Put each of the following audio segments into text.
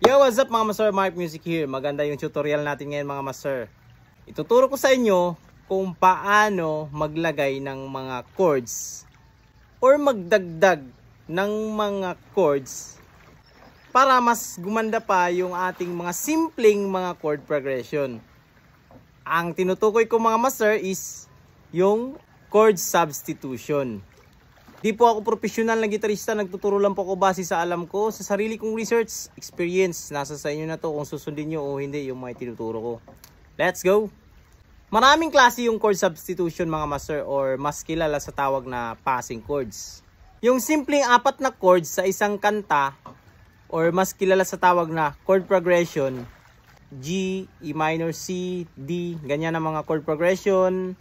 Yo, what's up mga master? Mark Music here. Maganda yung tutorial natin ngayon mga master. Ituturo ko sa inyo kung paano maglagay ng mga chords or magdagdag ng mga chords para mas gumanda pa yung ating mga simpleng mga chord progression. Ang tinutukoy ko mga master is yung chord substitution. Di po ako professional na gitarista, nagtuturo lang po ako base sa alam ko, sa sarili kong research, experience. Nasa sa inyo na to kung susundin nyo o hindi yung mga tinuturo ko. Let's go! Maraming klase yung chord substitution mga master or mas kilala sa tawag na passing chords. Yung simpleng apat na chords sa isang kanta or mas kilala sa tawag na chord progression, G, E minor, C, D, ganyan ang mga chord progression.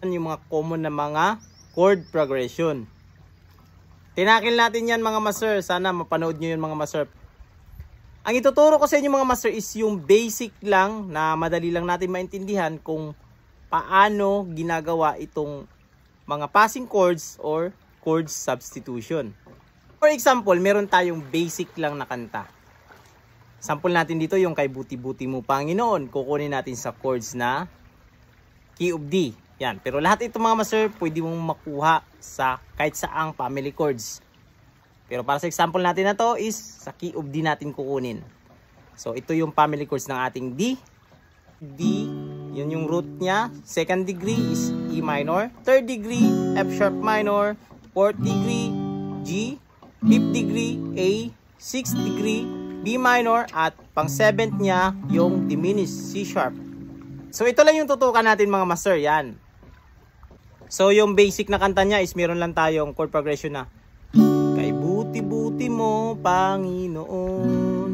Yung mga common na mga chord progression. Tinakil natin yan mga master. Sana mapanood nyo yun mga master. Ang ituturo ko sa inyo mga master is yung basic lang na madali lang natin maintindihan kung paano ginagawa itong mga passing chords or chord substitution. For example, meron tayong basic lang na kanta. Sample natin dito yung kay Buti-Buti Mo Panginoon. Kukunin natin sa chords na key of D. Yan. Pero lahat ito mga master, pwede mong makuha sa kahit saang family chords. Pero para sa example natin na to is sa key of D natin kukunin. So ito yung family chords ng ating D. D, yun yung root niya. Second degree is E minor. Third degree, F sharp minor. Fourth degree, G. Fifth degree, A. Sixth degree, B minor. At pang seventh niya, yung diminished C sharp. So ito lang yung tutukan natin mga master. Yan. So yung basic na kanta niya is meron lang tayong chord progression na kay buti-buti mo Panginoon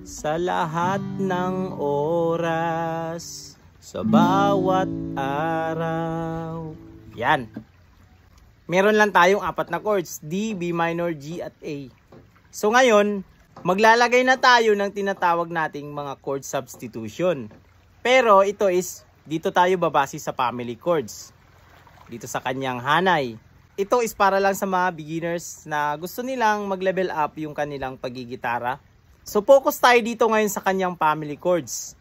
sa lahat ng oras, sa bawat araw. Yan. Meron lang tayong apat na chords, D, B minor, G at A. So ngayon, maglalagay na tayo ng tinatawag nating mga chord substitution. Pero ito is, dito tayo babase sa family chords. Dito sa kanyang hanay. Ito is para lang sa mga beginners na gusto nilang mag-level up yung kanilang pagigitara. So focus tayo dito ngayon sa kanyang family chords.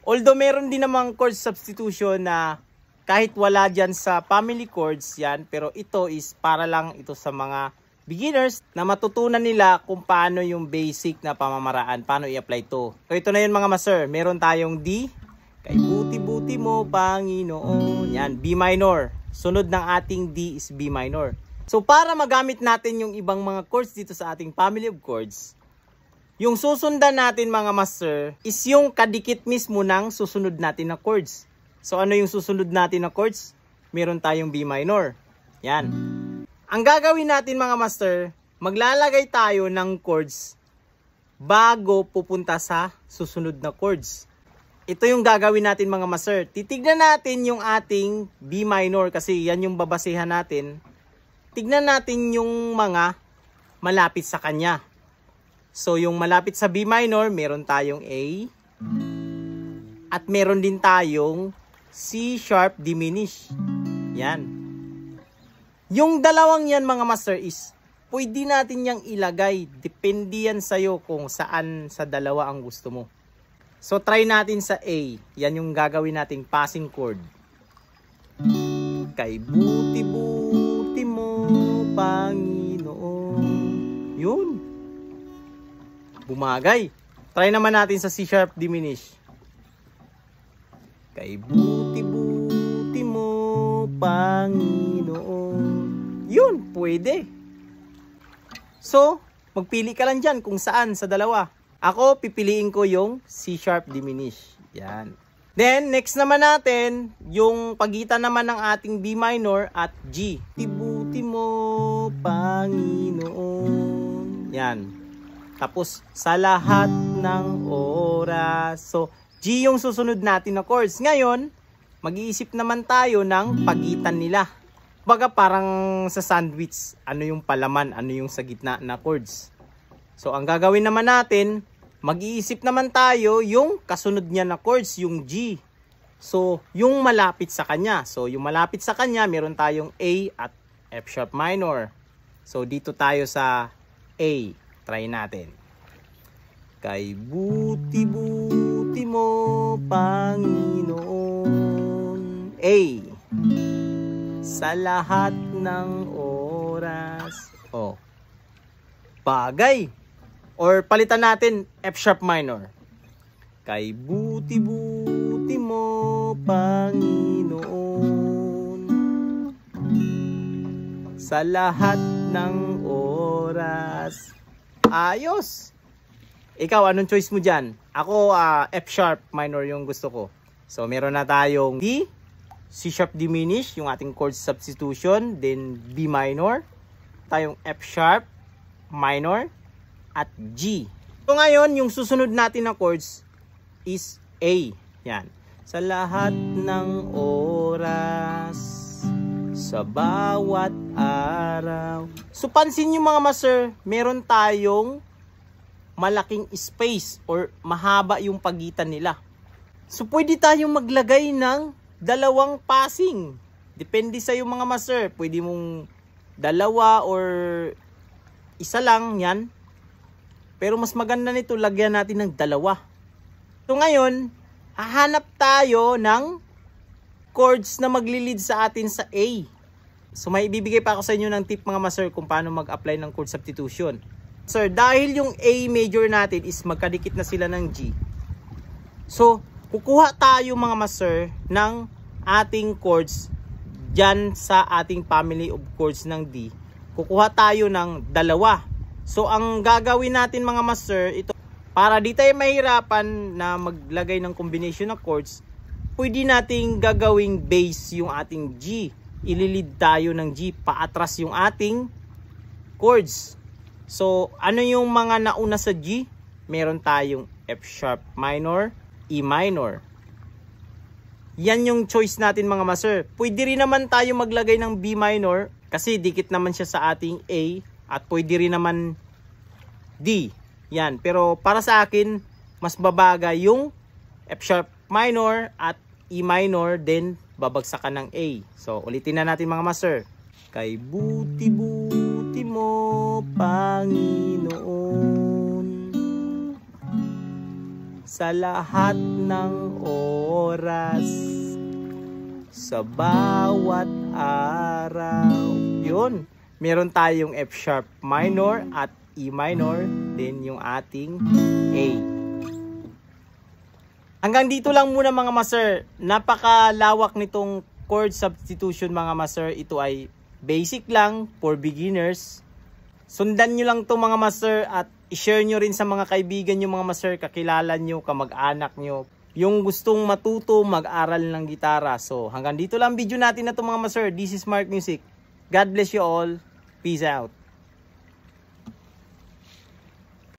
Although meron din namang chord substitution na kahit wala dyan sa family chords yan, pero ito is para lang ito sa mga beginners na matutunan nila kung paano yung basic na pamamaraan, paano i-apply to. So ito na yun mga master, meron tayong D, kay buti-buti mo Panginoon, yan, B minor. Sunod ng ating D is B minor. So para magamit natin yung ibang mga chords dito sa ating family of chords, yung susundan natin mga master is yung kadikit mismo ng susunod natin na chords. So ano yung susunod natin na chords? Meron tayong B minor. Yan. Ang gagawin natin mga master, maglalagay tayo ng chords bago pupunta sa susunod na chords. Ito yung gagawin natin mga master. Titignan natin yung ating B minor kasi yan yung babasehan natin. Tignan natin yung mga malapit sa kanya. So yung malapit sa B minor, meron tayong A. At meron din tayong C sharp diminished. Yan. Yung dalawang yan mga master is pwede natin yang ilagay. Depende yan sa'yo kung saan sa dalawa ang gusto mo. So try natin sa A. Yan yung gagawin nating passing chord. Kay buti-buti mo Panginoon. Yun. Bumagay. Try naman natin sa C sharp diminished. Kay buti-buti mo Panginoon. Yun, pwede. So, magpili ka lang dyan kung saan sa dalawa. Ako, pipiliin ko yung C sharp diminished. Yan. Then, next naman natin, yung pagitan naman ng ating B minor at G. Buti mo Panginoon. Yan. Tapos, sa lahat ng oras. So, G yung susunod natin na chords. Ngayon, mag-iisip naman tayo ng pagitan nila. Baga parang sa sandwich, ano yung palaman, ano yung sa gitna na chords. So, ang gagawin naman natin, mag-iisip naman tayo yung kasunod niya na chords, yung G. So, yung malapit sa kanya. So, yung malapit sa kanya, meron tayong A at F sharp minor. So, dito tayo sa A. Try natin. Kay buti-buti mo, Panginoon. A. Sa lahat ng oras. Oh. Bagay. Or palitan natin F sharp minor. Kay buti-buti mo, Panginoon. Sa lahat ng oras. Ayos. Ikaw, anong choice mo dyan? Ako, F sharp minor yung gusto ko. So, meron na tayong D, C sharp diminished, yung ating chord substitution. Then, B minor. Tayong F sharp minor. At G. So, ngayon, yung susunod natin na chords is A. Yan. Sa lahat ng oras, sa bawat araw. So, pansin nyo mga master, meron tayong malaking space or mahaba yung pagitan nila. So, pwede tayong maglagay ng dalawang passing. Depende sa yung mga master. Pwede mong dalawa or isa lang yan. Pero mas maganda nito, lagyan natin ng dalawa. So, ngayon, hahanap tayo ng chords na magli-lead sa atin sa A. So, may ibibigay pa ako sa inyo ng tip mga master kung paano mag-apply ng chord substitution. Sir, dahil yung A major natin is magkadikit na sila ng G. So, kukuha tayo mga master ng ating chords dyan sa ating family of chords ng D. Kukuha tayo ng dalawa. So, ang gagawin natin mga master, ito, para di tayo mahirapan na maglagay ng combination ng chords, pwede nating gagawing bass yung ating G. Ililid tayo ng G, paatras yung ating chords. So, ano yung mga nauna sa G? Meron tayong F sharp minor, E minor. Yan yung choice natin mga master. Pwede rin naman tayo maglagay ng B minor kasi dikit naman siya sa ating A at pwede rin naman D. Yan. Pero para sa akin, mas babagay yung F sharp minor at E minor, then babagsakan ng A. So, ulitin na natin mga master. Kay buti-buti mo, Panginoon, sa lahat ng oras, sa bawat araw. Yun. Meron tayong F sharp minor at E minor, then yung ating A. Hanggang dito lang muna mga master. Napakalawak nitong chord substitution mga master. Ito ay basic lang for beginners. Sundan nyo lang to mga master at i-share nyo rin sa mga kaibigan nyo mga master, kakilala nyo, kamag-anak nyo, yung gustong matuto mag-aral ng gitara. So hanggang dito lang video natin na to mga master. This is Mark Music. God bless you all. Peace out.